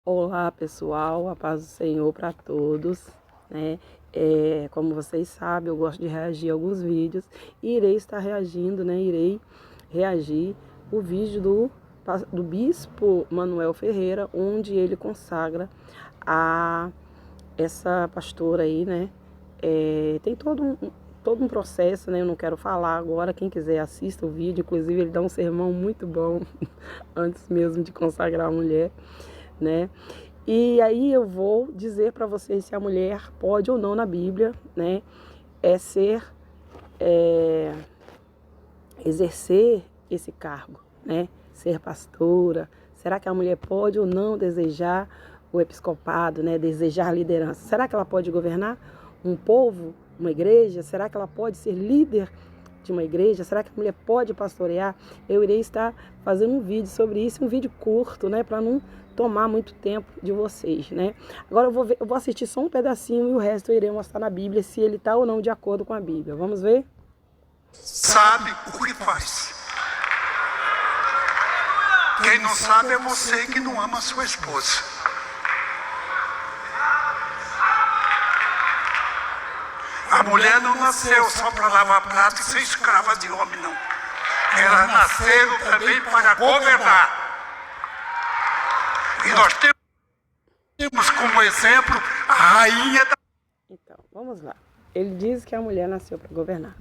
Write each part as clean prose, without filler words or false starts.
Olá pessoal, a paz do Senhor para todos, né? Como vocês sabem, eu gosto de reagir a alguns vídeos e irei estar reagindo, né? Irei reagir o vídeo do Bispo Manuel Ferreira, onde ele consagra a essa pastora aí, né? Tem todo um processo, né? Eu não quero falar agora, quem quiser assista o vídeo, inclusive ele dá um sermão muito bom antes mesmo de consagrar a mulher, né? E aí eu vou dizer para vocês se a mulher pode ou não na Bíblia, né, exercer esse cargo, né, ser pastora. Será que a mulher pode ou não desejar o episcopado, né, desejar liderança? Será que ela pode governar um povo, uma igreja? Será que ela pode ser líder de uma igreja? Será que a mulher pode pastorear? Eu irei estar fazendo um vídeo sobre isso, um vídeo curto, né, para não tomar muito tempo de vocês, né? Agora eu vou assistir só um pedacinho e o resto eu irei mostrar na Bíblia se ele está ou não de acordo com a Bíblia. Vamos ver? Sabe o que faz. Quem não sabe é você que não ama a sua esposa. A mulher não nasceu só para lavar prato e ser escrava de homem, não. Elas nasceram também para governar. E nós temos como exemplo a rainha da... Então, vamos lá. Ele diz que a mulher nasceu para governar.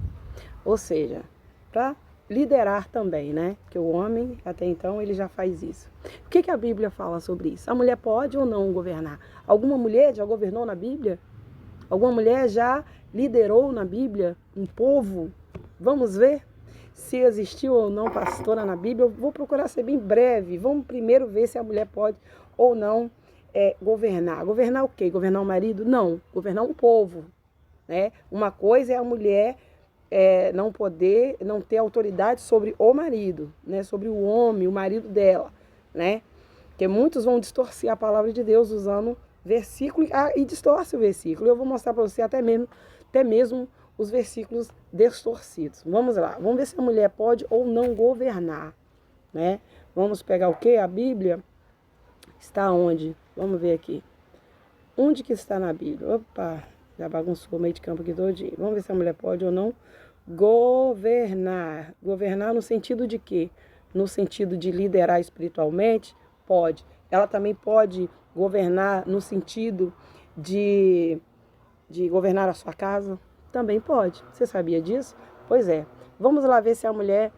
Ou seja, para liderar também, né? Que o homem, até então, ele já faz isso. O que a Bíblia fala sobre isso? A mulher pode ou não governar? Alguma mulher já governou na Bíblia? Alguma mulher já liderou na Bíblia um povo? Vamos ver se existiu ou não pastora na Bíblia. Eu vou procurar ser bem breve. Vamos primeiro ver se a mulher pode ou não governar. Governar o quê? Governar o marido? Não. Governar um povo, né? Uma coisa é a mulher não ter autoridade sobre o marido, né? Sobre o homem, o marido dela, né? Porque muitos vão distorcer a palavra de Deus usando versículo e distorce o versículo. Eu vou mostrar para você até mesmo os versículos distorcidos. Vamos lá, vamos ver se a mulher pode ou não governar, né? Vamos pegar o quê? A Bíblia está onde? Vamos ver aqui. Onde que está na Bíblia? Opa, já bagunçou o meio de campo aqui todinho. Vamos ver se a mulher pode ou não governar. Governar no sentido de quê? No sentido de liderar espiritualmente? Pode. Ela também pode governar no sentido de governar a sua casa? Também pode. Você sabia disso? Pois é. Vamos lá ver se a mulher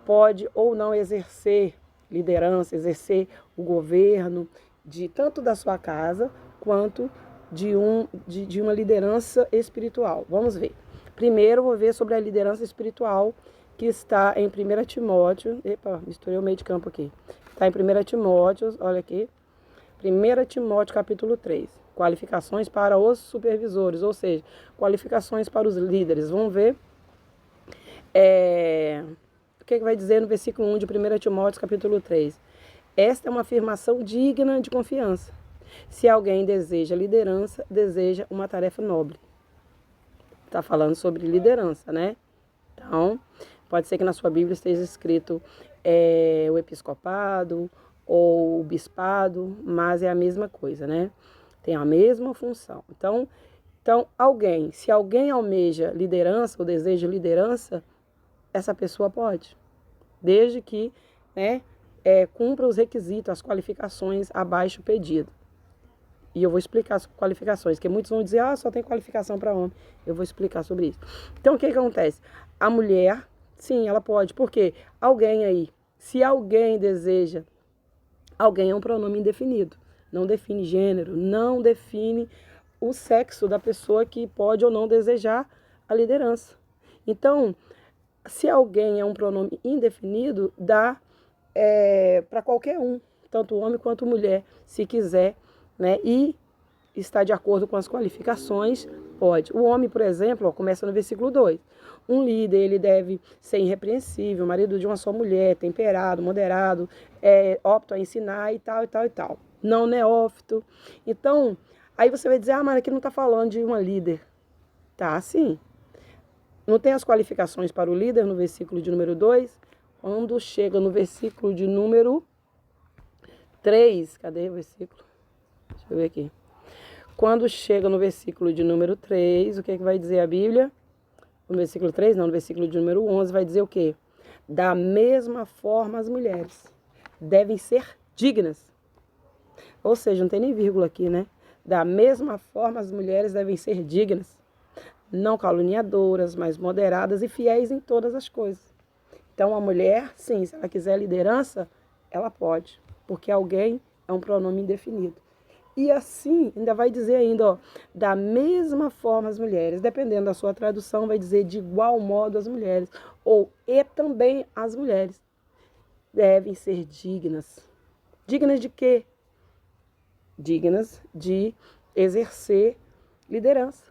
pode ou não exercer liderança, exercer o governo de tanto da sua casa quanto de uma liderança espiritual. Vamos ver. Primeiro, vou ver sobre a liderança espiritual que está em 1 Timóteo. Epa, misturei o meio de campo aqui. Está em 1 Timóteo, olha aqui. 1 Timóteo capítulo 3. Qualificações para os supervisores, ou seja, qualificações para os líderes. Vamos ver o que vai dizer no versículo 1 de 1 Timóteo capítulo 3. Esta é uma afirmação digna de confiança. Se alguém deseja liderança, deseja uma tarefa nobre. Está falando sobre liderança, né? Então, pode ser que na sua Bíblia esteja escrito o episcopado ou o bispado, mas é a mesma coisa, né? Tem a mesma função. Então se alguém almeja liderança ou deseja liderança, essa pessoa pode, desde que, né, cumpra os requisitos, as qualificações abaixo pedido. E eu vou explicar as qualificações, porque muitos vão dizer, só tem qualificação para homem. Eu vou explicar sobre isso. Então, o que acontece? A mulher, sim, ela pode. Por quê? Alguém aí, se alguém deseja, alguém é um pronome indefinido. Não define gênero, não define o sexo da pessoa que pode ou não desejar a liderança. Então, se alguém é um pronome indefinido, dá para qualquer um, tanto homem quanto mulher, se quiser, né, e está de acordo com as qualificações, pode. O homem, por exemplo, começa no versículo 2. Um líder, ele deve ser irrepreensível, marido de uma só mulher, temperado, moderado, apto a ensinar e tal, e tal, e tal. Não neófito. Então, aí você vai dizer, mas aqui não está falando de uma líder. Tá, sim. Não tem as qualificações para o líder no versículo de número 2? Quando chega no versículo de número 3, cadê o versículo? Deixa eu ver aqui. Quando chega no versículo de número 3, o que vai dizer a Bíblia? No versículo 3, não, no versículo de número 11, vai dizer o quê? Da mesma forma, as mulheres devem ser dignas. Ou seja, não tem nem vírgula aqui, né? Da mesma forma, as mulheres devem ser dignas, não caluniadoras, mas moderadas e fiéis em todas as coisas. Então, a mulher, sim, se ela quiser liderança, ela pode, porque alguém é um pronome indefinido. E assim, ainda vai dizer ainda, ó, da mesma forma as mulheres, dependendo da sua tradução, vai dizer de igual modo as mulheres, ou e também as mulheres devem ser dignas. Dignas de quê? Dignas de exercer liderança.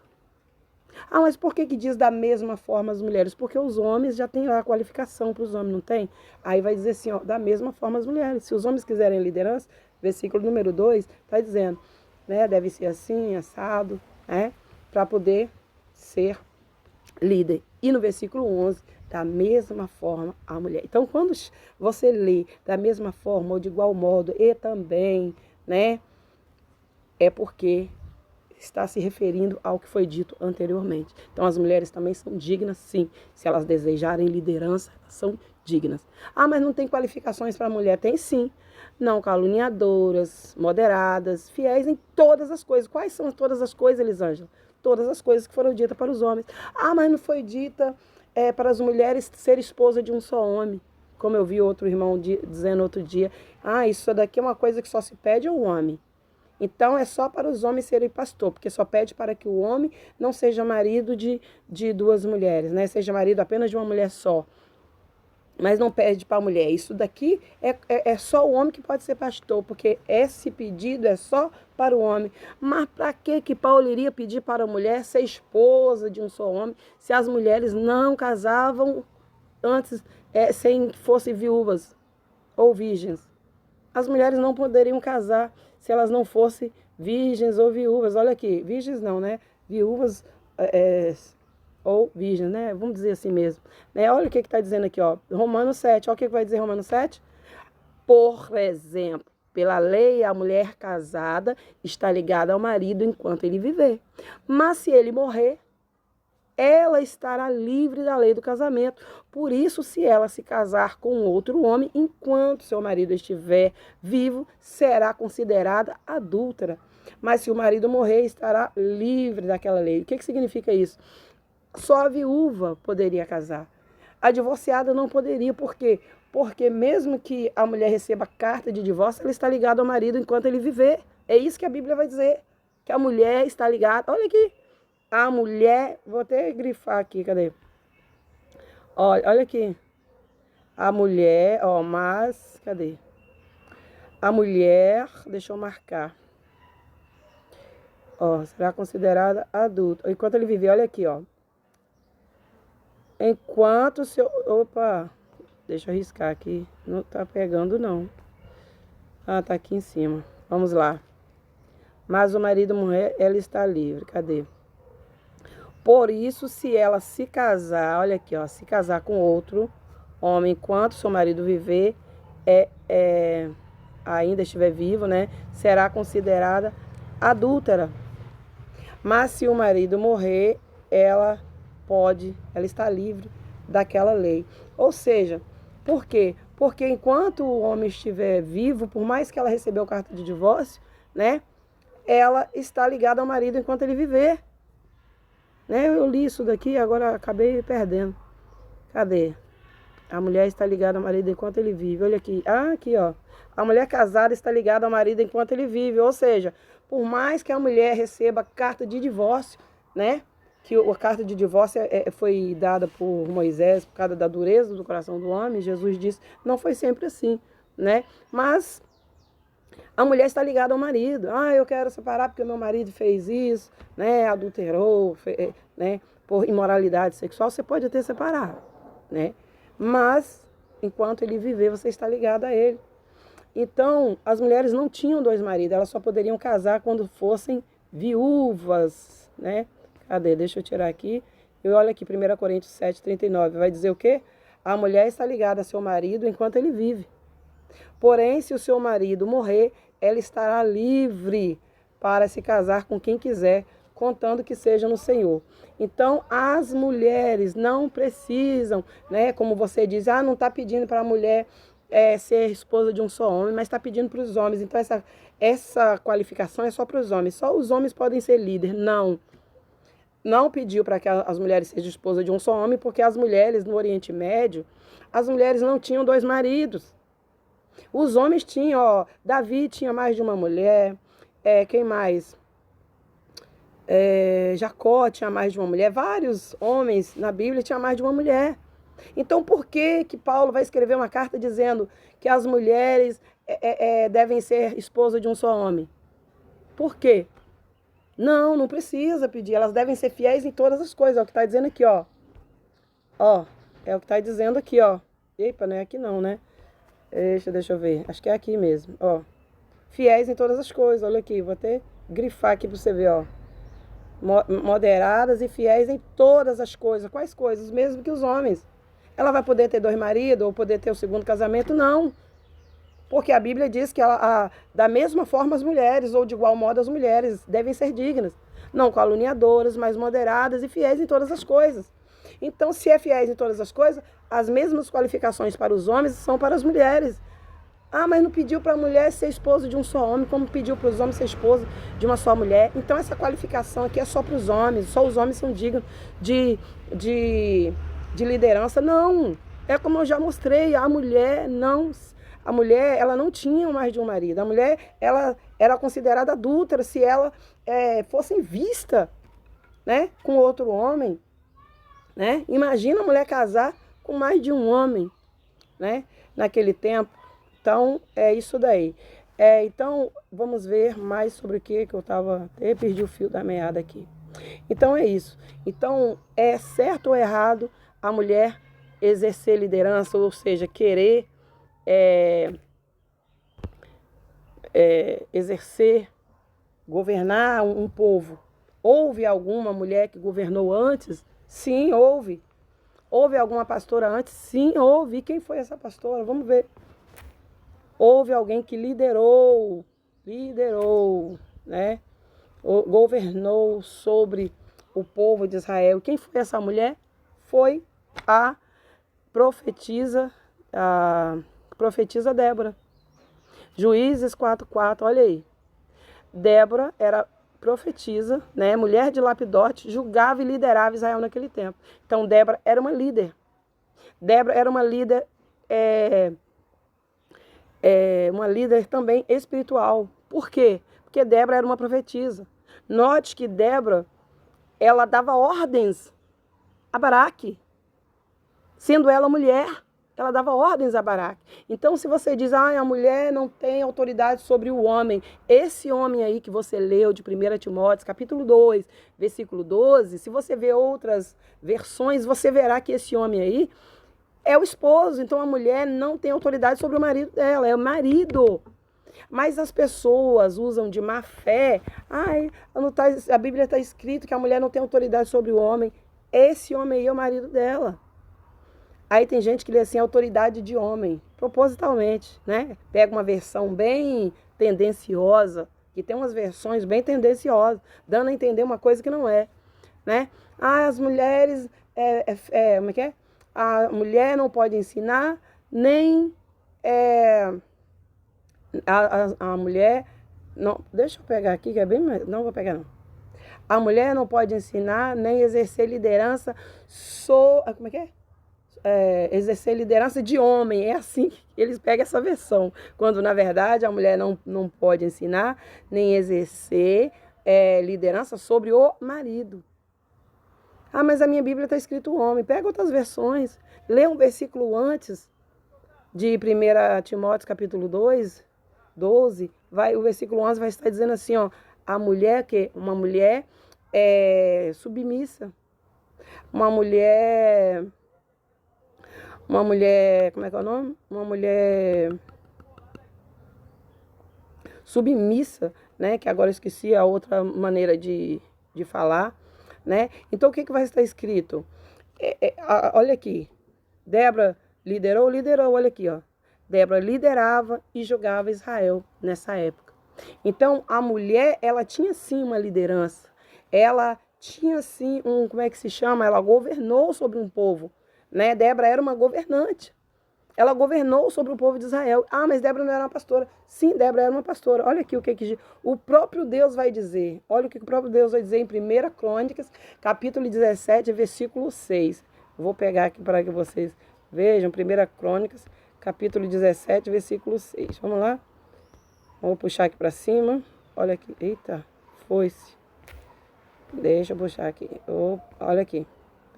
Ah, mas por que diz da mesma forma as mulheres? Porque os homens já têm lá a qualificação para os homens, não tem? Aí vai dizer assim, ó, da mesma forma as mulheres. Se os homens quiserem liderança, versículo número 2, está dizendo, né, deve ser assim, assado, né, para poder ser líder. E no versículo 11, da mesma forma a mulher. Então, quando você lê da mesma forma ou de igual modo e também, né, é porque está se referindo ao que foi dito anteriormente. Então, as mulheres também são dignas, sim. Se elas desejarem liderança, elas são dignas. Ah, mas não tem qualificações para a mulher? Tem sim. Não caluniadoras, moderadas, fiéis em todas as coisas. Quais são todas as coisas, Elisângela? Todas as coisas que foram ditas para os homens. Ah, mas não foi dita para as mulheres ser esposa de um só homem. Como eu vi outro irmão dizendo outro dia. Ah, isso daqui é uma coisa que só se pede ao homem. Então, é só para os homens serem pastor, porque só pede para que o homem não seja marido de duas mulheres, né? Seja marido apenas de uma mulher só. Mas não pede para a mulher. Isso daqui é só o homem que pode ser pastor, porque esse pedido é só para o homem. Mas para que Paulo iria pedir para a mulher ser esposa de um só homem, se as mulheres não casavam antes, sem fossem viúvas ou virgens? As mulheres não poderiam casar se elas não fossem virgens ou viúvas. Olha aqui, virgens não, né? Viúvas ou virgens, né? Vamos dizer assim mesmo. Né? Olha o que está dizendo aqui, ó. Romanos 7. Olha o que vai dizer Romanos 7. Por exemplo, pela lei, a mulher casada está ligada ao marido enquanto ele viver. Mas se ele morrer, ela estará livre da lei do casamento. Por isso, se ela se casar com outro homem, enquanto seu marido estiver vivo, será considerada adúltera. Mas se o marido morrer, estará livre daquela lei. O que significa isso? Só a viúva poderia casar. A divorciada não poderia. Por quê? Porque mesmo que a mulher receba carta de divórcio, ela está ligada ao marido enquanto ele viver. É isso que a Bíblia vai dizer. Que a mulher está ligada. Olha aqui. A mulher, vou até grifar aqui, cadê? Olha aqui. A mulher, mas, cadê? A mulher, deixa eu marcar. Será considerada adulta. Enquanto ele viver, olha aqui, ó. Enquanto seu... Opa, deixa eu riscar aqui. Não tá pegando, não. Ah, tá aqui em cima. Vamos lá. Mas o marido morrer, ela está livre. Cadê? Por isso, se ela se casar, olha aqui, ó, se casar com outro homem enquanto seu marido viver, ainda estiver vivo, né, será considerada adúltera. Mas se o marido morrer, ela está livre daquela lei. Ou seja, por quê? Porque enquanto o homem estiver vivo, por mais que ela recebeu carta de divórcio, né, ela está ligada ao marido enquanto ele viver. Né? Eu li isso daqui e agora acabei perdendo. Cadê? A mulher está ligada ao marido enquanto ele vive. Olha aqui. Ah, aqui, ó. A mulher casada está ligada ao marido enquanto ele vive. Ou seja, por mais que a mulher receba carta de divórcio, né? Que a carta de divórcio foi dada por Moisés por causa da dureza do coração do homem. Jesus disse, não foi sempre assim, né? Mas a mulher está ligada ao marido. Ah, eu quero separar porque meu marido fez isso, né? Adulterou, né? Por imoralidade sexual, você pode até separar, né? Mas, enquanto ele viver, você está ligada a ele. Então, as mulheres não tinham dois maridos, elas só poderiam casar quando fossem viúvas, né? Cadê? Deixa eu tirar aqui. E olha aqui, 1 Coríntios 7, 39. Vai dizer o quê? A mulher está ligada a seu marido enquanto ele vive. Porém, se o seu marido morrer, ela estará livre para se casar com quem quiser, contando que seja no Senhor. Então, as mulheres não precisam, né? Como você diz, não está pedindo para a mulher ser esposa de um só homem, mas está pedindo para os homens. Então, essa qualificação é só para os homens. Só os homens podem ser líder. Não pediu para que as mulheres sejam esposa de um só homem, porque as mulheres no Oriente Médio, as mulheres não tinham 2 maridos. Os homens tinham, Davi tinha mais de uma mulher, quem mais? Jacó tinha mais de uma mulher, vários homens na Bíblia tinham mais de uma mulher. Então, por que Paulo vai escrever uma carta dizendo que as mulheres devem ser esposa de um só homem? Por quê? Não precisa pedir. Elas devem ser fiéis em todas as coisas. É o que está dizendo aqui, ó. É o que está dizendo aqui, ó. Epa, não é aqui não, né? Deixa eu ver. Acho que é aqui mesmo, ó. Fiéis em todas as coisas. Olha aqui, vou até grifar aqui para você ver, ó. Moderadas e fiéis em todas as coisas. Quais coisas? Mesmo que os homens. Ela vai poder ter 2 maridos ou poder ter o segundo casamento? Não. Porque a Bíblia diz que da mesma forma as mulheres, ou de igual modo as mulheres, devem ser dignas. Não caluniadoras, mas moderadas e fiéis em todas as coisas. Então, se é fiéis em todas as coisas, as mesmas qualificações para os homens são para as mulheres. Mas não pediu para a mulher ser esposa de um só homem, como pediu para os homens ser esposa de uma só mulher. Então, essa qualificação aqui é só para os homens. Só os homens são dignos de liderança. Não. É como eu já mostrei, a mulher, ela não tinha mais de um marido. A mulher, ela era considerada adúltera se ela fosse vista, né, com outro homem, né? Imagina a mulher casar com mais de um homem, né, naquele tempo. Então, é isso daí. Então, vamos ver mais sobre o que eu estava... Eu perdi o fio da meada aqui. Então, é isso. Então, é certo ou errado a mulher exercer liderança, ou seja, querer exercer, governar um povo. Houve alguma mulher que governou antes? Sim, houve. Houve alguma pastora antes? Sim, houve. E quem foi essa pastora? Vamos ver. Houve alguém que liderou, né? Governou sobre o povo de Israel. Quem foi essa mulher? Foi a profetisa Débora. Juízes 4:4, olha aí. Débora era profetisa, né? Mulher de Lapidote, julgava e liderava Israel naquele tempo. Então, Débora era uma líder. Débora era uma líder também espiritual. Por quê? Porque Débora era uma profetisa. Note que Débora, ela dava ordens a Baraque. Sendo ela mulher, ela dava ordens a Baraque. Então, se você diz, a mulher não tem autoridade sobre o homem, esse homem aí que você leu de 1 Timóteo, capítulo 2, versículo 12, se você ver outras versões, você verá que esse homem aí é o esposo. Então, a mulher não tem autoridade sobre o marido dela, é o marido. Mas as pessoas usam de má fé. A Bíblia está escrito que a mulher não tem autoridade sobre o homem. Esse homem aí é o marido dela. Aí tem gente que lê assim, autoridade de homem, propositalmente, né? Pega uma versão bem tendenciosa, que tem umas versões bem tendenciosas, dando a entender uma coisa que não é, né? As mulheres, como é que é? A mulher não pode ensinar, nem a mulher... Não, deixa eu pegar aqui, que é bem mais... Não vou pegar, não. A mulher não pode ensinar, nem exercer liderança, como é que é? Exercer liderança de homem. É assim que eles pegam essa versão. Quando, na verdade, a mulher não pode ensinar, nem exercer liderança sobre o marido. Mas a minha Bíblia está escrito homem. Pega outras versões. Lê um versículo antes de 1 Timóteo, capítulo 2, 12. O versículo 11 vai estar dizendo assim, ó. A mulher, uma mulher submissa. Uma mulher, como é que é o nome? Uma mulher submissa, né? Que agora eu esqueci a outra maneira de falar, né? Então, o que vai estar escrito? Olha aqui. Débora liderou, olha aqui, ó. Débora liderava e julgava Israel nessa época. Então, a mulher, ela tinha sim uma liderança. Ela tinha sim como é que se chama? Ela governou sobre um povo, né? Débora era uma governante. Ela governou sobre o povo de Israel. Ah, mas Débora não era uma pastora. Sim, Débora era uma pastora. Olha aqui o que o próprio Deus vai dizer. Olha o que o próprio Deus vai dizer em 1 Crônicas, capítulo 17, versículo 6. Vou pegar aqui para que vocês vejam. 1 Crônicas, capítulo 17, versículo 6. Vamos lá? Vamos puxar aqui para cima. Olha aqui. Eita, foi-se. Deixa eu puxar aqui. Olha aqui.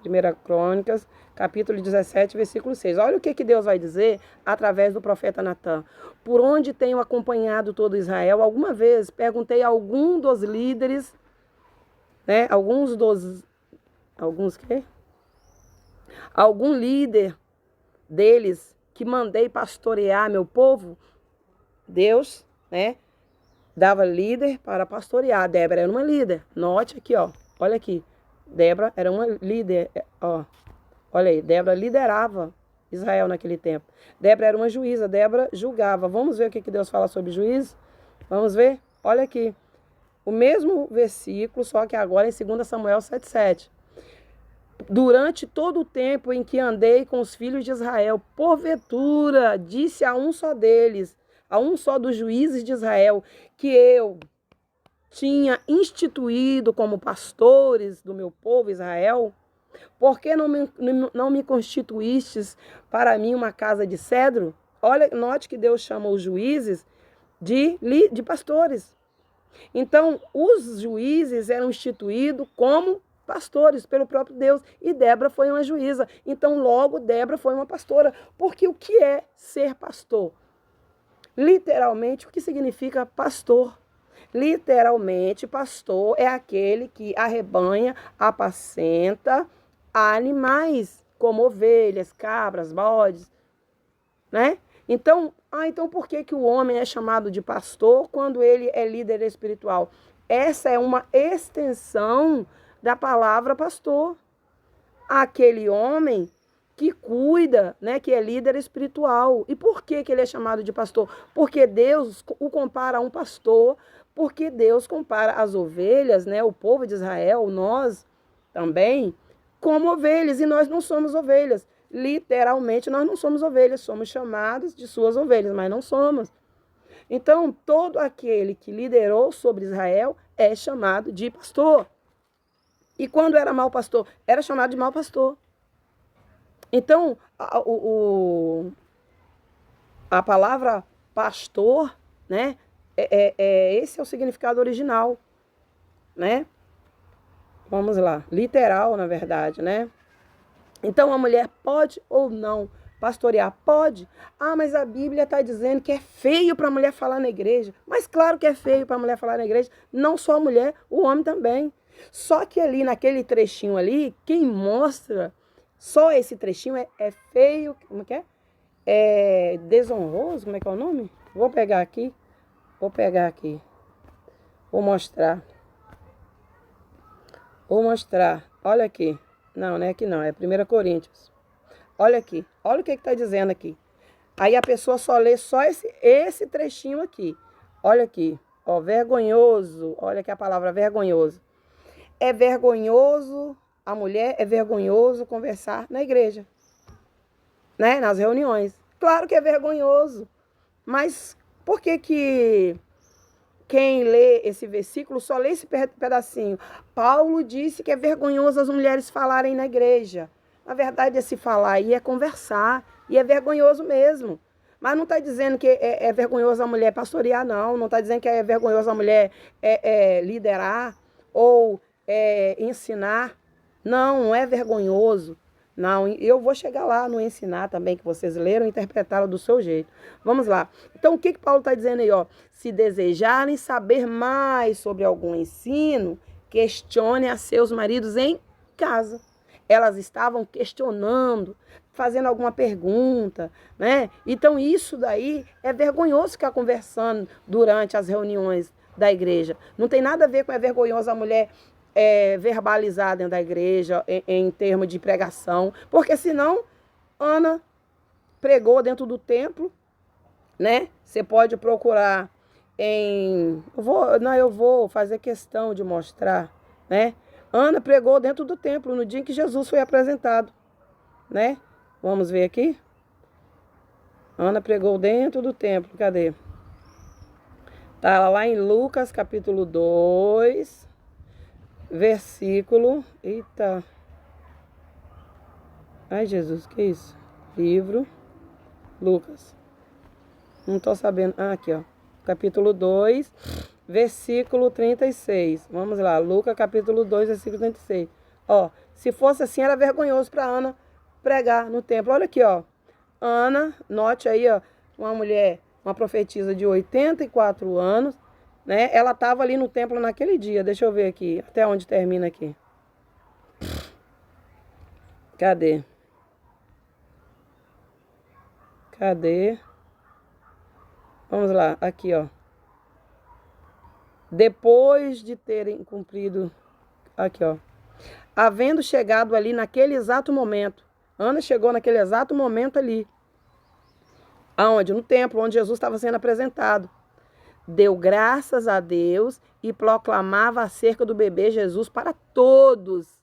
1 Crônicas, capítulo 17, versículo 6. Olha o que Deus vai dizer através do profeta Natã. Por onde tenho acompanhado todo Israel, alguma vez perguntei a algum dos líderes, né? Algum líder deles que mandei pastorear meu povo? Deus, né? Dava líder para pastorear. Débora era uma líder. Note aqui, ó. Olha aqui. Débora era uma líder, ó. Olha aí, Débora liderava Israel naquele tempo. Débora era uma juíza, Débora julgava. Vamos ver o que Deus fala sobre juízo? Vamos ver? Olha aqui. O mesmo versículo, só que agora em 2 Samuel 7,7. Durante todo o tempo em que andei com os filhos de Israel, porventura disse a um só deles, a um só dos juízes de Israel, que eu tinha instituído como pastores do meu povo Israel, por que não me constituístes para mim uma casa de cedro? Olha, note que Deus chama os juízes de pastores. Então, os juízes eram instituídos como pastores pelo próprio Deus, e Débora foi uma juíza. Então, logo, Débora foi uma pastora. Porque o que é ser pastor? Literalmente, o que significa pastor? Literalmente, pastor é aquele que arrebanha, apacenta animais, como ovelhas, cabras, bodes, né? Então por que o homem é chamado de pastor quando ele é líder espiritual? Essa é uma extensão da palavra pastor. Aquele homem que cuida, né, que é líder espiritual. E por que ele é chamado de pastor? Porque Deus o compara a um pastor, porque Deus compara as ovelhas, né, o povo de Israel, nós também, como ovelhas, e nós não somos ovelhas. Literalmente, nós não somos ovelhas, somos chamados de suas ovelhas, mas não somos. Então, todo aquele que liderou sobre Israel é chamado de pastor. E quando era mau pastor, era chamado de mau pastor. Então, a palavra pastor, né, esse é o significado original, né? Vamos lá, literal, na verdade, né? Então, a mulher pode ou não pastorear? Pode. Ah, mas a Bíblia está dizendo que é feio para a mulher falar na igreja. Mas claro que é feio para a mulher falar na igreja. Não só a mulher, o homem também. Só que ali, naquele trechinho ali, quem mostra só esse trechinho é feio, como que é? É desonroso, como é que é o nome? Vou pegar aqui. Vou mostrar. Olha aqui. Não, não é aqui não, é 1 Coríntios. Olha aqui, olha o que está dizendo aqui. Aí a pessoa só lê só esse trechinho aqui. Olha aqui, ó, vergonhoso. Olha aqui a palavra vergonhoso. É vergonhoso, a mulher é vergonhoso conversar na igreja, né? Nas reuniões. Claro que é vergonhoso, mas por que quem lê esse versículo só lê esse pedacinho? Paulo disse que é vergonhoso as mulheres falarem na igreja. Na verdade, esse falar aí é conversar, e é vergonhoso mesmo. Mas não está dizendo que é vergonhoso a mulher pastorear, não. Não está dizendo que é vergonhoso a mulher liderar ou ensinar. Não é vergonhoso. Não, eu vou chegar lá no ensinar também, que vocês leram e interpretaram do seu jeito. Vamos lá. Então, o que Paulo está dizendo aí? Ó? Se desejarem saber mais sobre algum ensino, questione a seus maridos em casa. Elas estavam questionando, fazendo alguma pergunta, né? Então, isso daí é vergonhoso ficar conversando durante as reuniões da igreja. Não tem nada a ver com é vergonhoso a mulher verbalizar dentro da igreja, em termos de pregação, porque senão Ana pregou dentro do templo, né? Você pode procurar eu vou fazer questão de mostrar, né? Ana pregou dentro do templo no dia em que Jesus foi apresentado, né? Vamos ver aqui. Ana pregou dentro do templo, cadê? Tá lá em Lucas capítulo 2, versículo... Eita! Ai, Jesus, que isso? Livro, Lucas. Não tô sabendo. Ah, aqui, ó. Capítulo 2, versículo 36. Vamos lá, Lucas capítulo 2, versículo 36. Ó, se fosse assim, era vergonhoso para Ana pregar no templo. Olha aqui, ó. Ana, note aí, ó, uma mulher, uma profetisa de 84 anos, né? Ela estava ali no templo naquele dia. Deixa eu ver aqui, até onde termina aqui. Cadê? Vamos lá, aqui, ó. Depois de terem cumprido, aqui, ó. Havendo chegado ali naquele exato momento. Ana chegou naquele exato momento ali. Aonde? No templo, onde Jesus estava sendo apresentado. Deu graças a Deus e proclamava acerca do bebê Jesus para todos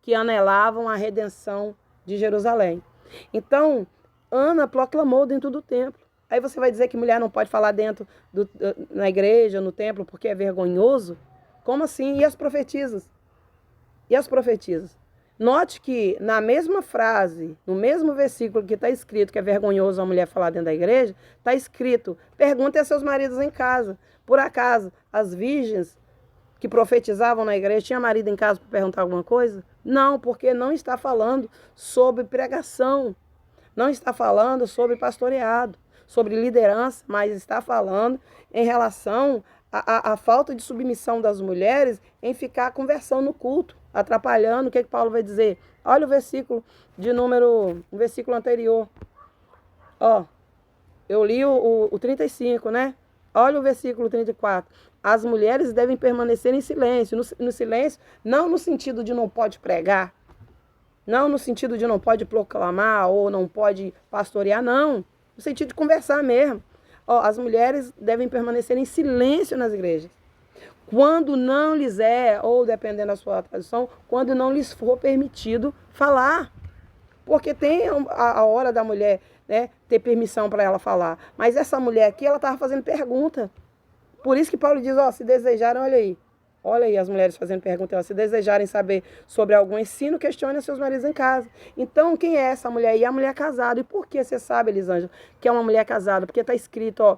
que anelavam a redenção de Jerusalém. Então, Ana proclamou dentro do templo. Aí você vai dizer que mulher não pode falar na igreja, no templo, porque é vergonhoso? Como assim? E as profetisas? E as profetisas? Note que na mesma frase, no mesmo versículo que está escrito que é vergonhoso a mulher falar dentro da igreja, está escrito, perguntem a seus maridos em casa. Por acaso, as virgens que profetizavam na igreja tinham marido em casa para perguntar alguma coisa? Não, porque não está falando sobre pregação, não está falando sobre pastoreado, sobre liderança, mas está falando em relação à falta de submissão das mulheres em ficar conversando no culto, atrapalhando. O que Paulo vai dizer? Olha o versículo o versículo anterior. Ó, eu li o 35, né? Olha o versículo 34. As mulheres devem permanecer em silêncio. No silêncio, não no sentido de não pode pregar, não no sentido de não pode proclamar ou não pode pastorear, não. No sentido de conversar mesmo. Ó, as mulheres devem permanecer em silêncio nas igrejas. Quando não lhes ou dependendo da sua tradução, quando não lhes for permitido falar. Porque tem a hora da mulher, né, ter permissão para ela falar. Mas essa mulher aqui, ela estava fazendo pergunta. Por isso que Paulo diz, ó, se desejarem, olha aí as mulheres fazendo pergunta, ó, se desejarem saber sobre algum ensino, questionem seus maridos em casa. Então, quem é essa mulher aí? É a mulher casada. E por que você sabe, Elisângela, que é uma mulher casada? Porque está escrito, ó,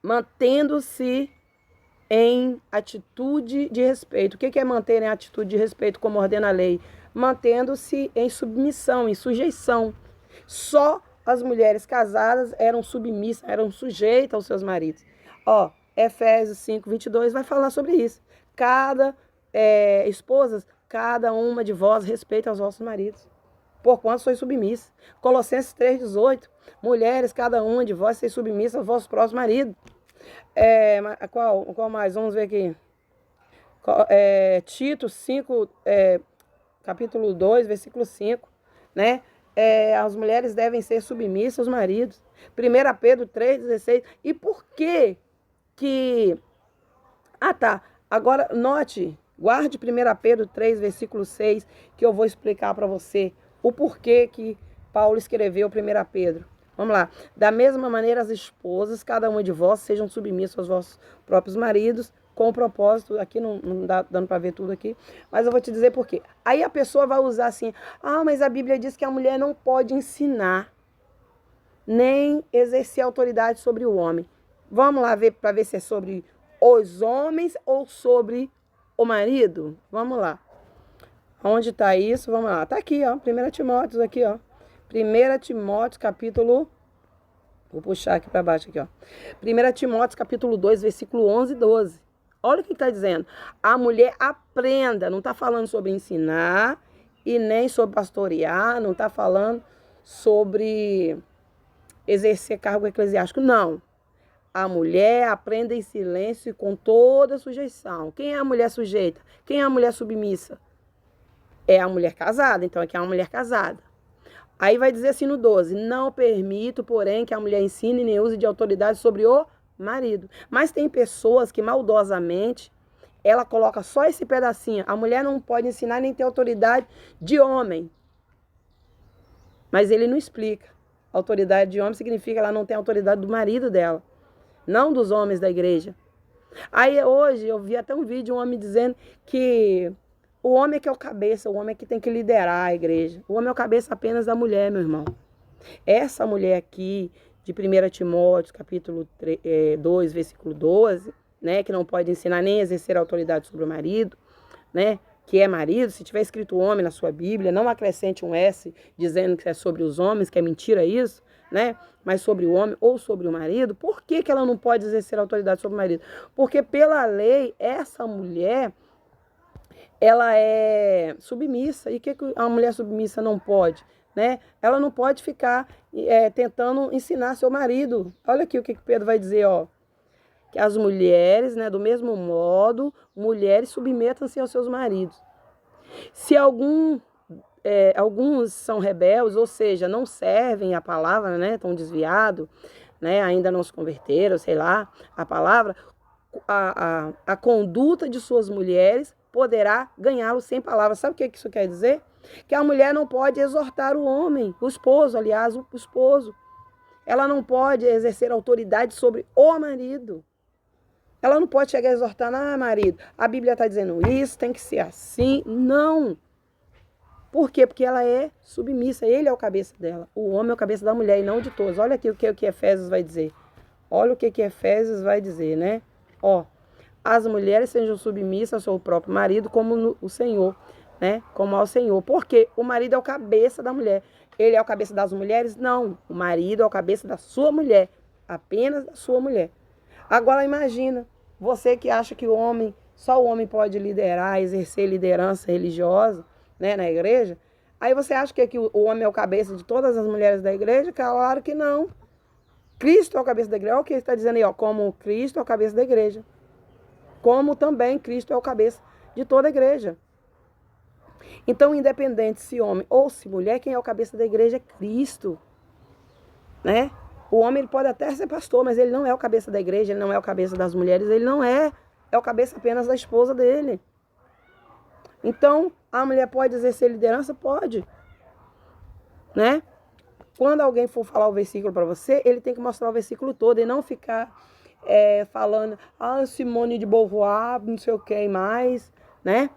mantendo-se em atitude de respeito. O que é manter em atitude de respeito, como ordena a lei? Mantendo-se em submissão, em sujeição. Só as mulheres casadas eram submissas, eram sujeitas aos seus maridos. Ó, Efésios 5, 22 vai falar sobre isso. Esposas, cada uma de vós respeita aos vossos maridos, porquanto sois submissa. Colossenses 3, 18. Mulheres, cada uma de vós seja submissa aos vossos próprios maridos. Qual mais? Vamos ver aqui. Tito 5, capítulo 2, versículo 5, né? As mulheres devem ser submissas aos maridos. 1 Pedro 3, 16. E por que que... Ah, tá. Agora, note, guarde 1 Pedro 3, versículo 6, que eu vou explicar para você o porquê que Paulo escreveu 1 Pedro. Vamos lá. Da mesma maneira, as esposas, cada uma de vós, sejam submissas aos vossos próprios maridos, com o propósito, aqui não dá dando para ver tudo aqui, mas eu vou te dizer por quê. Aí a pessoa vai usar assim, mas a Bíblia diz que a mulher não pode ensinar, nem exercer autoridade sobre o homem. Vamos lá ver para ver se é sobre os homens ou sobre o marido? Vamos lá. Onde está isso? Vamos lá. Está aqui, ó. 1 Timóteo, aqui, ó. 1 Timóteo, capítulo... Vou puxar aqui para baixo, aqui, ó. 1 Timóteo, capítulo 2, versículo 11 e 12. Olha o que está dizendo. A mulher aprenda. Não está falando sobre ensinar e nem sobre pastorear. Não está falando sobre exercer cargo eclesiástico. Não. A mulher aprenda em silêncio e com toda sujeição. Quem é a mulher sujeita? Quem é a mulher submissa? É a mulher casada. Então, aqui é uma mulher casada. Aí vai dizer assim no 12. Não permito, porém, que a mulher ensine nem use de autoridade sobre o marido. Mas tem pessoas que maldosamente, ela coloca só esse pedacinho. A mulher não pode ensinar nem ter autoridade de homem. Mas ele não explica. Autoridade de homem significa que ela não tem autoridade do marido dela, não dos homens da igreja. Aí hoje eu vi até um vídeo, um homem dizendo que o homem é que é o cabeça, o homem é que tem que liderar a igreja. O homem é o cabeça apenas da mulher, meu irmão. Essa mulher aqui, de 1 Timóteo, capítulo 2, versículo 12, né, que não pode ensinar nem exercer autoridade sobre o marido, né, que é marido, se tiver escrito homem na sua Bíblia, não acrescente um S dizendo que é sobre os homens, que é mentira isso, né? Mas sobre o homem ou sobre o marido. Por que que ela não pode exercer autoridade sobre o marido? Porque pela lei, essa mulher, ela é submissa. E o que a mulher submissa não pode? Né? Ela não pode ficar tentando ensinar seu marido. Olha aqui o que Pedro vai dizer, ó. Que as mulheres, né, do mesmo modo, mulheres submetam-se aos seus maridos. Se alguns são rebeldes, ou seja, não servem a palavra, né, estão desviados, né, ainda não se converteram, sei lá, a palavra, a conduta de suas mulheres poderá ganhá-lo sem palavras. Sabe o que isso quer dizer? Que a mulher não pode exortar o homem, o esposo, aliás, o esposo. Ela não pode exercer autoridade sobre o marido. Ela não pode chegar a exortar, marido, a Bíblia está dizendo isso, tem que ser assim. Não. Por quê? Porque ela é submissa, ele é o cabeça dela. O homem é o cabeça da mulher e não de todos. Olha aqui o que Efésios vai dizer. Olha o que Efésios vai dizer, né? Ó, as mulheres sejam submissas ao seu próprio marido como o Senhor, né? Como ao Senhor. Porque o marido é o cabeça da mulher. Ele é o cabeça das mulheres? Não. O marido é o cabeça da sua mulher. Apenas da sua mulher. Agora imagina, você que acha que só o homem pode liderar, exercer liderança religiosa, né, na igreja, aí você acha que o homem é o cabeça de todas as mulheres da igreja? Claro que não. Cristo é o cabeça da igreja. Olha o que ele está dizendo aí, ó, como Cristo é o cabeça da igreja. Como também Cristo é o cabeça de toda a igreja. Então, independente se homem ou se mulher, quem é o cabeça da igreja é Cristo, né? O homem ele pode até ser pastor, mas ele não é o cabeça da igreja, ele não é o cabeça das mulheres, ele não é o cabeça apenas da esposa dele. Então, a mulher pode exercer liderança? Pode. Né? Quando alguém for falar o versículo para você, ele tem que mostrar o versículo todo e não ficar falando, Simone de Beauvoir, não sei o que mais, né?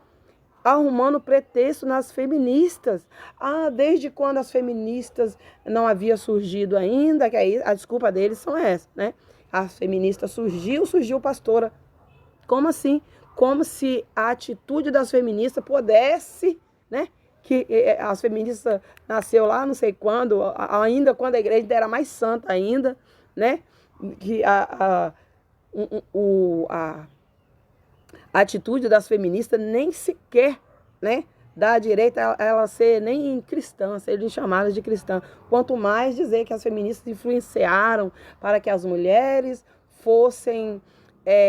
Arrumando pretexto nas feministas. Desde quando as feministas não havia surgido ainda, que aí a desculpa deles são essas, né? As feministas surgiu pastora. Como assim? Como se a atitude das feministas pudesse, né? Que as feministas nasceu lá não sei quando, ainda quando a igreja era mais santa ainda, né? Que a atitude das feministas nem sequer, né, dá direito a ela ser nem cristã, serem chamadas de cristã. Quanto mais dizer que as feministas influenciaram para que as mulheres fossem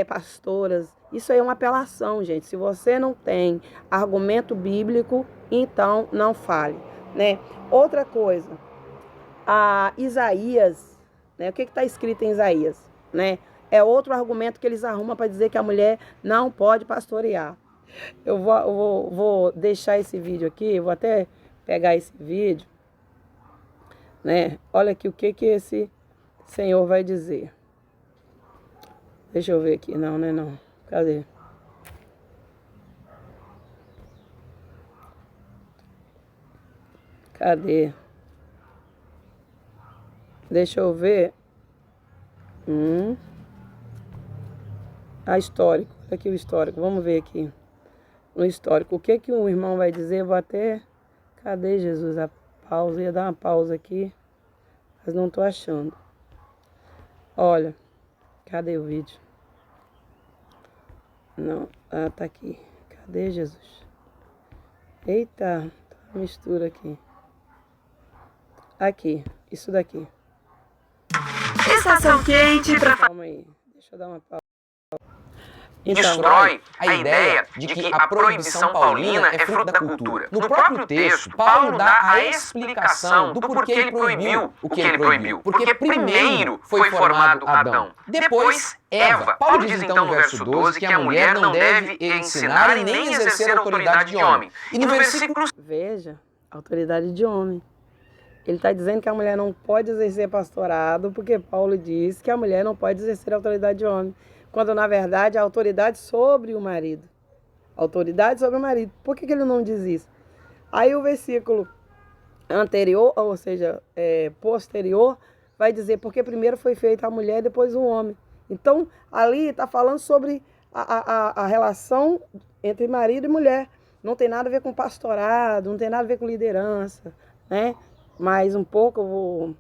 pastoras. Isso aí é uma apelação, gente. Se você não tem argumento bíblico, então não fale, né? Outra coisa, Isaías, né? O que está escrito em Isaías, né? É outro argumento que eles arrumam para dizer que a mulher não pode pastorear. Eu vou deixar esse vídeo aqui, vou até pegar esse vídeo, né? Olha aqui o que esse senhor vai dizer. Deixa eu ver aqui. Não, né? Não. Cadê? Cadê? Deixa eu ver. Histórico. Aqui o histórico. Vamos ver aqui. No histórico. O que o irmão vai dizer? Eu vou até... Cadê, Jesus? A pausa. Ia dar uma pausa aqui. Mas não tô achando. Olha. Cadê o vídeo? Não. Tá aqui. Cadê, Jesus? Eita. Tá uma mistura aqui. Aqui. Isso daqui. Estação quente pra... Calma aí. Deixa eu dar uma pausa. Então, destrói a ideia de que a proibição paulina é fruto da cultura. No próprio texto, Paulo dá a explicação do porquê ele proibiu o que ele proibiu. Porque primeiro foi formado Adão, depois Eva. Paulo diz então no verso 12 que a mulher não deve ensinar e nem exercer a autoridade de homem. E no versículo... Veja, autoridade de homem. Ele está dizendo que a mulher não pode exercer pastorado, porque Paulo diz que a mulher não pode exercer a autoridade de homem. Quando, na verdade, a autoridade sobre o marido. Autoridade sobre o marido. Por que ele não diz isso? Aí o versículo anterior, ou seja, posterior, vai dizer porque primeiro foi feita a mulher, depois o homem. Então, ali está falando sobre a relação entre marido e mulher. Não tem nada a ver com pastorado, não tem nada a ver com liderança, né? Mas um pouco eu vou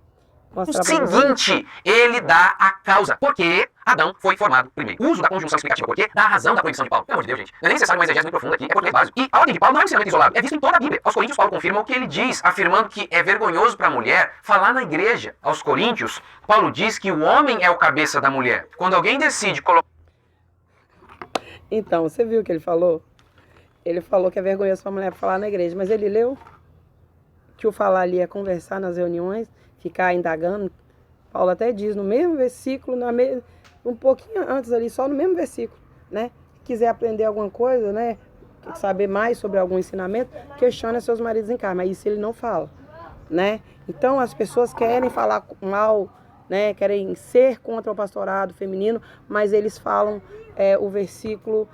mostrar para vocês. Seguinte, ele dá a causa. Porque Adão foi formado primeiro. O uso da conjunção explicativa porque dá a razão da proibição de Paulo. Pelo amor de Deus, gente. Não é nem necessário uma exegese muito profunda aqui, é português básico. E a ordem de Paulo não é um ensinamento isolado, é visto em toda a Bíblia. Aos Coríntios, Paulo confirma o que ele diz, afirmando que é vergonhoso para a mulher falar na igreja. Aos Coríntios, Paulo diz que o homem é o cabeça da mulher. Quando alguém decide colocar... Então, você viu o que ele falou? Ele falou que é vergonhoso para a mulher falar na igreja, mas ele leu que o falar ali é conversar nas reuniões, ficar indagando. Paulo até diz no mesmo versículo, um pouquinho antes ali, só no mesmo versículo, né? Se quiser aprender alguma coisa, né? Saber mais sobre algum ensinamento, questiona seus maridos em casa, mas isso ele não fala, né? Então as pessoas querem falar mal, né? Querem ser contra o pastorado feminino, mas eles falam o versículo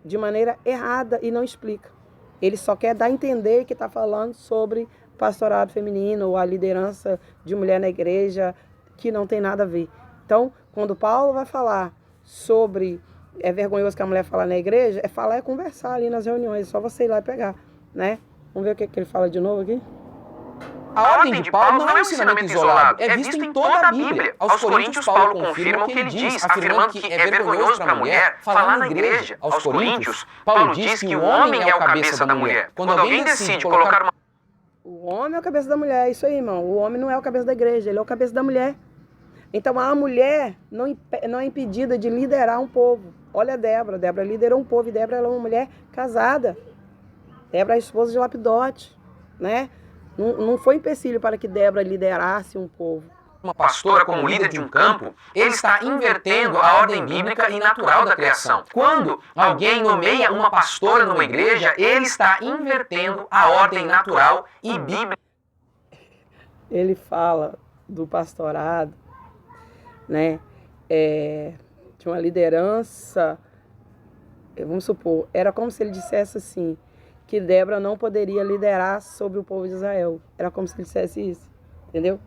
de maneira errada e não explica. Ele só quer dar a entender que está falando sobre pastorado feminino ou a liderança de mulher na igreja, que não tem nada a ver. Então, quando Paulo vai falar sobre é vergonhoso que a mulher fala na igreja, falar é conversar ali nas reuniões, é só você ir lá e pegar, né? Vamos ver o que ele fala de novo aqui? A ordem de Paulo não é um ensinamento isolado, é visto em toda a Bíblia. Aos Coríntios, Paulo confirma o que ele diz, afirmando que é vergonhoso para a mulher falar na igreja. Aos Coríntios, Paulo diz que o homem é o cabeça da mulher. Quando alguém decide colocar uma... O homem é o cabeça da mulher, é isso aí, irmão. O homem não é o cabeça da igreja, ele é o cabeça da mulher. Então a mulher não é impedida de liderar um povo. Olha a Débora. Débora liderou um povo e Débora é uma mulher casada. Débora é a esposa de Lapidote, né? Não foi empecilho para que Débora liderasse um povo. Uma pastora como líder de um campo, ele está invertendo a ordem bíblica e natural da criação. Quando alguém nomeia uma pastora numa igreja, ele está invertendo a ordem natural e bíblica. Ele fala do pastorado, né? De uma liderança, vamos supor, era como se ele dissesse assim, que Débora não poderia liderar sobre o povo de Israel. Era como se ele dissesse isso, entendeu?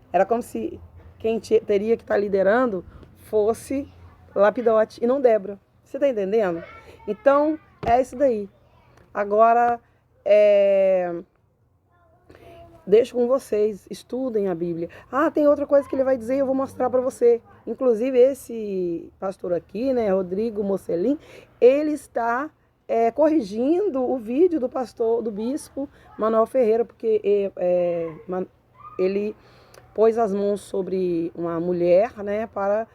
Era como se quem teria que estar liderando fosse Lapidote e não Débora. Você está entendendo? Então, é isso daí. Agora, deixo com vocês, estudem a Bíblia. Tem outra coisa que ele vai dizer e eu vou mostrar para você. Inclusive, esse pastor aqui, né, Rodrigo Mocelin, ele está corrigindo o vídeo do bispo Manuel Ferreira, porque ele pôs as mãos sobre uma mulher, né, para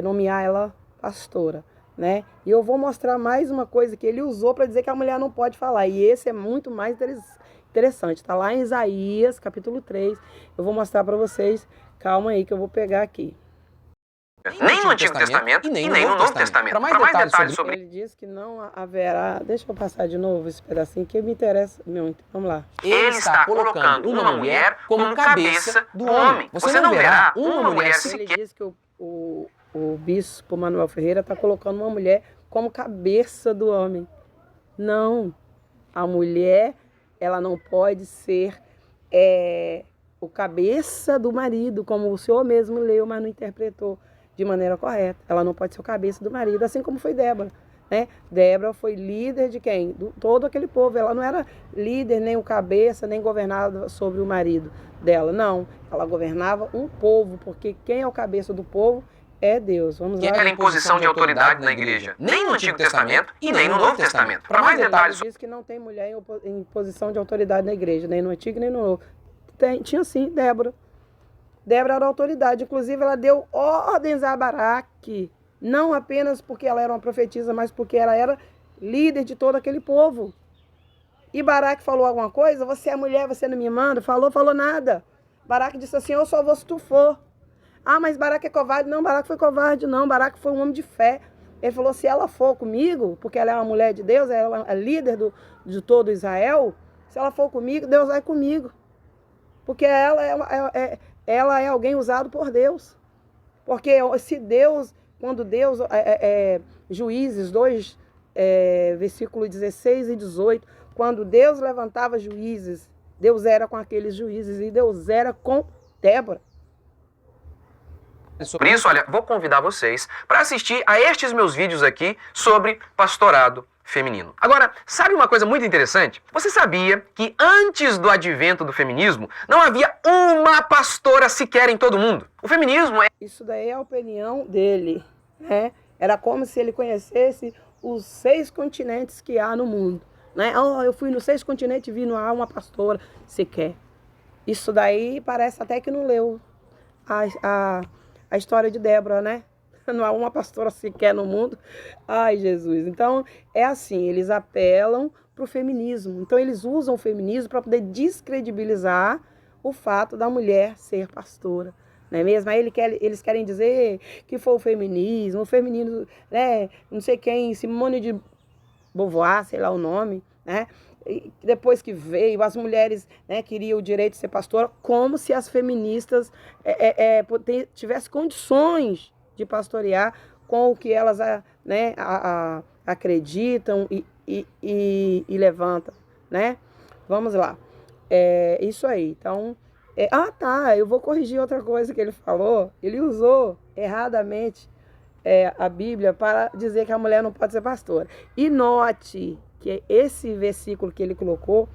nomear ela pastora, né? E eu vou mostrar mais uma coisa que ele usou para dizer que a mulher não pode falar. E esse é muito mais interessante. Está lá em Isaías, capítulo 3. Eu vou mostrar para vocês. Calma aí que eu vou pegar aqui. Nem no Antigo Testamento e nem no Novo Testamento. Para mais detalhes sobre... Ele diz que não haverá... Deixa eu passar de novo esse pedacinho que me interessa muito. Vamos lá. Ele está colocando uma mulher como cabeça do homem. Você não verá uma mulher sequer... Ele diz que o bispo Manuel Ferreira está colocando uma mulher como cabeça do homem. Não. A mulher, ela não pode ser o cabeça do marido, como o senhor mesmo leu, mas não interpretou de maneira correta. Ela não pode ser o cabeça do marido, assim como foi Débora, né? Débora foi líder de quem? Todo aquele povo. Ela não era líder, nem o cabeça, nem governava sobre o marido dela. Não, ela governava um povo, porque quem é o cabeça do povo é Deus. Vamos lá. Era imposição de autoridade na igreja. Nem no Antigo Testamento e nem no Novo Testamento. Para mais detalhes... Diz que não tem mulher em posição de autoridade na igreja, nem no Antigo nem no Novo. Tinha sim, Débora. Débora era autoridade, inclusive ela deu ordens a Baraque, Não apenas porque ela era uma profetisa, mas porque ela era líder de todo aquele povo. E Baraque falou alguma coisa? Você é mulher, você não me manda? Falou nada. Baraque disse assim, eu só vou se tu for. Ah, mas Baraque é covarde? Não, Baraque foi covarde, não. Baraque foi um homem de fé. Ele falou, se ela for comigo, porque ela é uma mulher de Deus, ela é líder de todo Israel, se ela for comigo, Deus vai comigo. Porque ela é alguém usado por Deus. Porque se Deus, quando Deus, Juízes 2, versículo 16 e 18, quando Deus levantava juízes, Deus era com aqueles juízes e Deus era com Débora. Por isso, olha, vou convidar vocês para assistir a estes meus vídeos aqui sobre pastorado feminino. Agora, sabe uma coisa muito interessante? Você sabia que antes do advento do feminismo, não havia uma pastora sequer em todo mundo? O feminismo é... Isso daí é a opinião dele, né? Era como se ele conhecesse os 6 continentes que há no mundo, né? Oh, eu fui nos 6 continentes e vi não há uma pastora sequer. Isso daí parece até que não leu a história de Débora, né? Não há uma pastora sequer no mundo. Ai, Jesus. Então, é assim, eles apelam para o feminismo. Então, eles usam o feminismo para poder descredibilizar o fato da mulher ser pastora. Não é mesmo? Aí eles querem dizer que foi o feminismo, né? Não sei quem, Simone de Beauvoir, sei lá o nome, né? E depois que veio, as mulheres, né, queriam o direito de ser pastora, como se as feministas tivessem condições de pastorear com o que elas, né, acreditam e levantam, né? Vamos lá. Isso aí. Então, eu vou corrigir outra coisa que ele falou. Ele usou erradamente a Bíblia para dizer que a mulher não pode ser pastora. E note que esse versículo que ele colocou,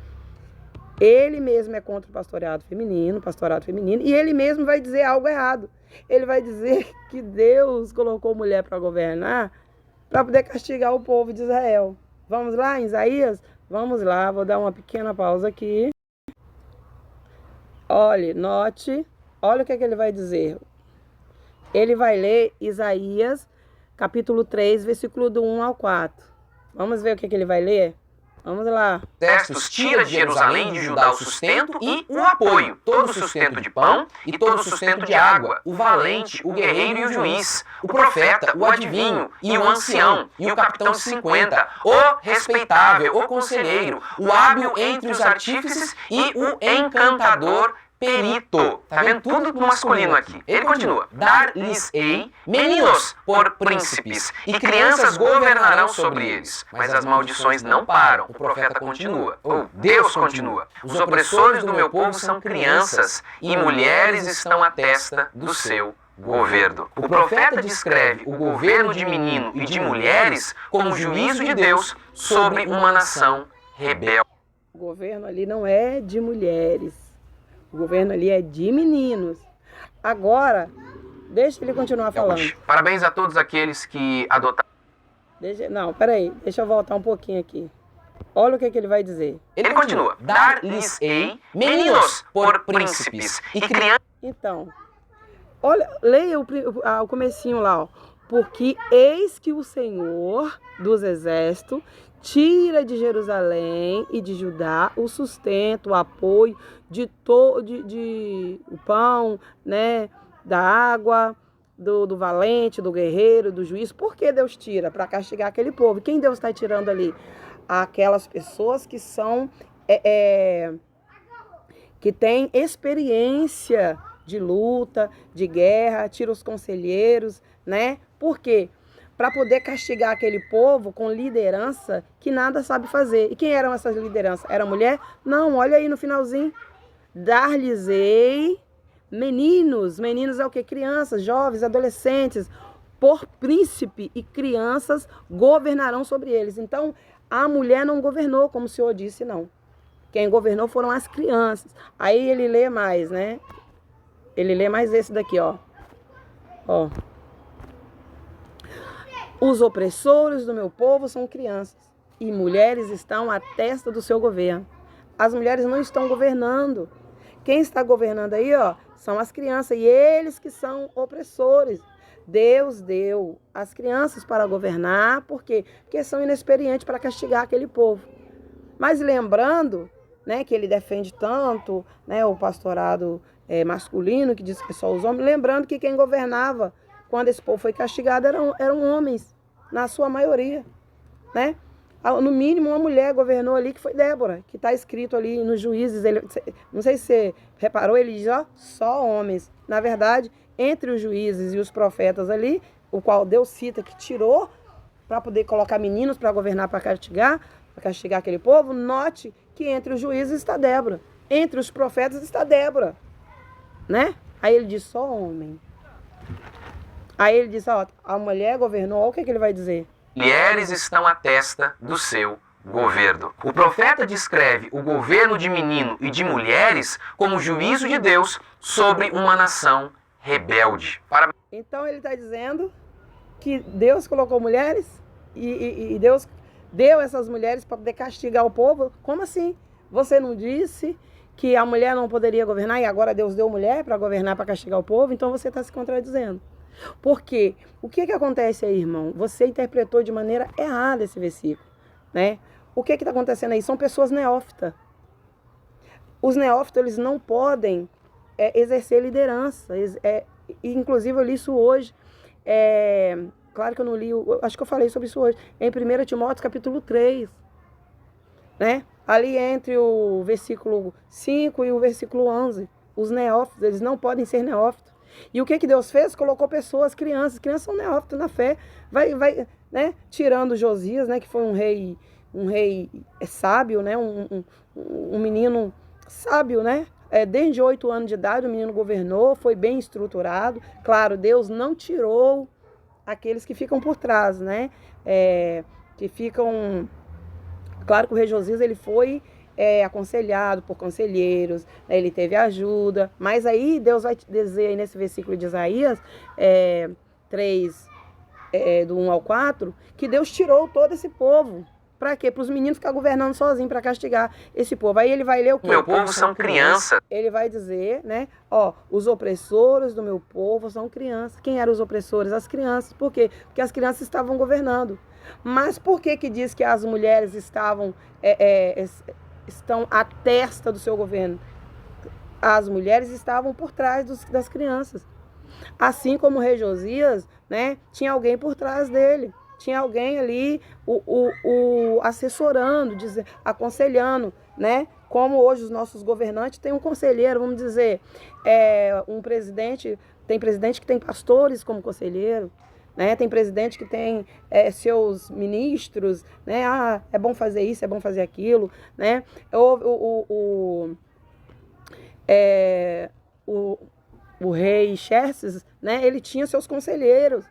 ele mesmo é contra o pastorado feminino, e ele mesmo vai dizer algo errado. Ele vai dizer que Deus colocou mulher para governar para poder castigar o povo de Israel. Vamos lá, em Isaías? Vamos lá, vou dar uma pequena pausa aqui. Olha, note, olha o que ele vai dizer. Ele vai ler Isaías, capítulo 3, versículo do 1 ao 4. Vamos ver o que ele vai ler? Vamos lá. Exércitos tira de Jerusalém, de Judá, o sustento e o apoio, todo o sustento de pão e todo o sustento de água, o valente, o guerreiro e o juiz, o profeta, o adivinho e o ancião e o capitão de 50, o respeitável, o conselheiro, o hábil entre os artífices e o encantador perito. Tá vendo? Tudo no masculino aqui. Ele continua. Dar-lhes-ei meninos por príncipes, e crianças governarão sobre eles. Mas as maldições não param. O profeta continua. Ou Deus continua. Os opressores do meu povo são crianças, e mulheres estão à testa do seu governo. O profeta descreve o governo de menino e de mulheres como juízo de Deus sobre uma nação rebelde. O governo ali não é de mulheres. O governo ali é de meninos. Agora, deixa ele continuar falando. Parabéns a todos aqueles que adotaram. Não, peraí. Deixa eu voltar um pouquinho aqui. Olha o que ele vai dizer. Ele continua. Dar-lhes-ei meninos por príncipes e crianças. Então, olha, leia o comecinho lá, ó. Porque eis que o Senhor dos Exércitos tira de Jerusalém e de Judá o sustento, o apoio de o pão, né, da água, do valente, do guerreiro, do juiz. Por que Deus tira? Para castigar aquele povo. Quem Deus está tirando ali? Aquelas pessoas que são que têm experiência de luta, de guerra, tira os conselheiros, né? Por quê? Para poder castigar aquele povo com liderança que nada sabe fazer. E quem eram essas lideranças? Era mulher? Não, olha aí no finalzinho. Dar-lhes-ei meninos. Meninos é o quê? Crianças, jovens, adolescentes. Por príncipe e crianças governarão sobre eles. Então, a mulher não governou, como o Senhor disse, não. Quem governou foram as crianças. Aí ele lê mais, né? Ele lê mais esse daqui, ó. Ó. Os opressores do meu povo são crianças, e mulheres estão à testa do seu governo. As mulheres não estão governando. Quem está governando aí, ó, são as crianças, e eles que são opressores. Deus deu as crianças para governar, por quê? Porque são inexperientes para castigar aquele povo. Mas lembrando, né, que ele defende tanto, né, o pastorado masculino, que diz que só os homens, lembrando que quem governava quando esse povo foi castigado eram homens, na sua maioria, né? No mínimo, uma mulher governou ali, que foi Débora, que está escrito ali nos Juízes. Não sei se você reparou, ele diz, ó, só homens. Na verdade, entre os juízes e os profetas ali, o qual Deus cita que tirou para poder colocar meninos para governar, para castigar aquele povo, note que entre os juízes está Débora. Entre os profetas está Débora, né? Aí ele diz, só homem. Aí ele diz, ó, a mulher governou, olha o que ele vai dizer. Mulheres estão à testa do seu governo. O profeta descreve o governo de menino e de mulheres como juízo de Deus sobre uma nação rebelde. Então ele está dizendo que Deus colocou mulheres e Deus deu essas mulheres para poder castigar o povo. Como assim? Você não disse que a mulher não poderia governar e agora Deus deu mulher para governar, para castigar o povo? Então você está se contradizendo. Porque o que acontece aí, irmão? Você interpretou de maneira errada esse versículo, né? O que está acontecendo aí? São pessoas neófitas. Os neófitos, eles não podem exercer liderança. Inclusive, eu li isso hoje. Claro que eu não li, acho que eu falei sobre isso hoje. Em 1 Timóteo, capítulo 3. Né? Ali entre o versículo 5 e o versículo 11. Os neófitos, eles não podem ser neófitos. E o que Deus fez? Colocou pessoas, crianças são neófitos na fé, né? Tirando Josias, né? Que foi um rei sábio, né? Um menino sábio, né? Desde 8 anos de idade o menino governou, foi bem estruturado. Claro, Deus não tirou aqueles que ficam por trás, né? Que ficam... Claro que o rei Josias, ele foi... aconselhado por conselheiros, né? Ele teve ajuda, mas aí Deus vai dizer aí nesse versículo de Isaías 3, do 1 ao 4, que Deus tirou todo esse povo. Para quê? Para os meninos ficar governando sozinhos, para castigar esse povo. Aí ele vai ler o quê? Meu povo são crianças. Ele vai dizer, né? Ó, os opressores do meu povo são crianças. Quem eram os opressores? As crianças. Por quê? Porque as crianças estavam governando. Mas por que diz que as mulheres estão à testa do seu governo? As mulheres estavam por trás das crianças. Assim como o rei Josias, né, tinha alguém por trás dele. Tinha alguém ali o assessorando, aconselhando, né? Como hoje os nossos governantes têm um conselheiro, vamos dizer, um presidente, tem presidente que tem pastores como conselheiro, né? Tem presidente que tem seus ministros, né? Ah, é bom fazer isso, é bom fazer aquilo, né? O rei Xerxes, né? Ele tinha seus conselheiros.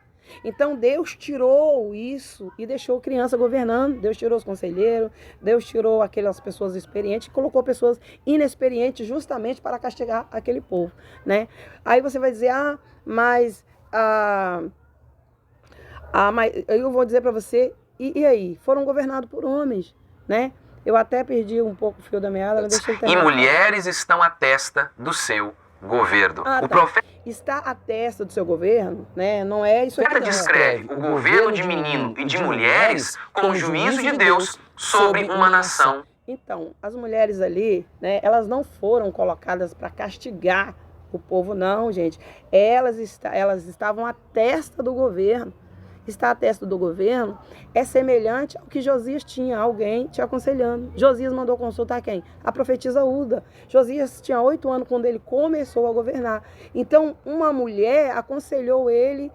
Então Deus tirou isso e deixou criança governando. Deus tirou os conselheiros, Deus tirou aquelas pessoas experientes e colocou pessoas inexperientes justamente para castigar aquele povo, né? Aí você vai dizer, mas eu vou dizer para você, e aí? Foram governados por homens, né? Eu até perdi um pouco o fio da meada, mas deixa eu terminar. E mulheres estão à testa do seu governo. O profeta está à testa do seu governo, né? Não é isso aqui. O profeta descreve o governo de menino e de mulheres como juízo de Deus sobre uma nação. Então, as mulheres ali, né? Elas não foram colocadas para castigar o povo, não, gente. Elas estavam à testa do governo. Estar à testa do governo é semelhante ao que Josias tinha, alguém te aconselhando. Josias mandou consultar quem? A profetisa Uda. Josias tinha 8 anos quando ele começou a governar. Então, uma mulher aconselhou ele,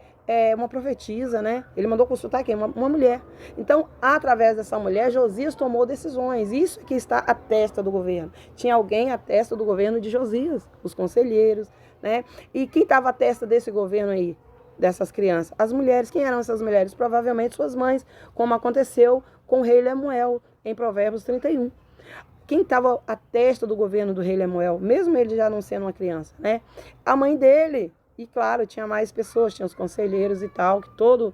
uma profetisa, né? Ele mandou consultar quem? Uma mulher. Então, através dessa mulher, Josias tomou decisões. Isso é que está à testa do governo. Tinha alguém à testa do governo de Josias, os conselheiros, né? E quem estava à testa desse governo aí? Dessas crianças. As mulheres, quem eram essas mulheres? Provavelmente suas mães, como aconteceu com o rei Lemuel, em Provérbios 31. Quem estava à testa do governo do rei Lemuel, mesmo ele já não sendo uma criança, né? A mãe dele. E claro, tinha mais pessoas, tinha os conselheiros e tal, que todo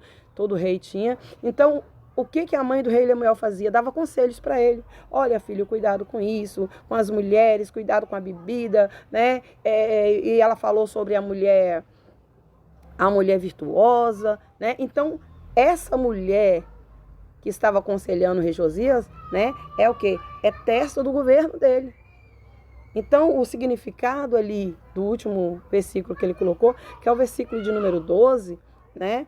rei tinha. Então, o que a mãe do rei Lemuel fazia? Dava conselhos para ele. Olha, filho, cuidado com isso, com as mulheres, cuidado com a bebida, né? E ela falou sobre a mulher a mulher virtuosa, né? Então, essa mulher que estava aconselhando o rei Josias, né, é o quê? É testa do governo dele. Então, o significado ali do último versículo que ele colocou, que é o versículo de número 12, né,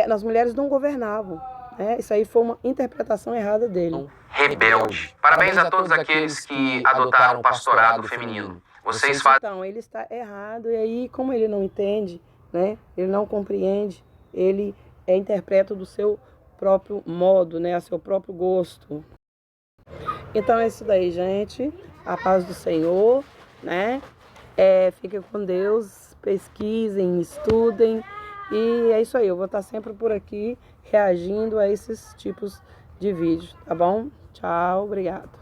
as mulheres não governavam. Né? Isso aí foi uma interpretação errada dele. Rebelde. Parabéns a todos aqueles que adotaram o pastorado feminino. Vocês fazem... Então, ele está errado, e aí, como ele não entende, né, ele não compreende, ele interpreta do seu próprio modo, né, a seu próprio gosto. Então é isso daí, gente. A paz do Senhor, né? Fiquem com Deus, pesquisem, estudem. E é isso aí, eu vou estar sempre por aqui reagindo a esses tipos de vídeos, tá bom? Tchau, obrigado.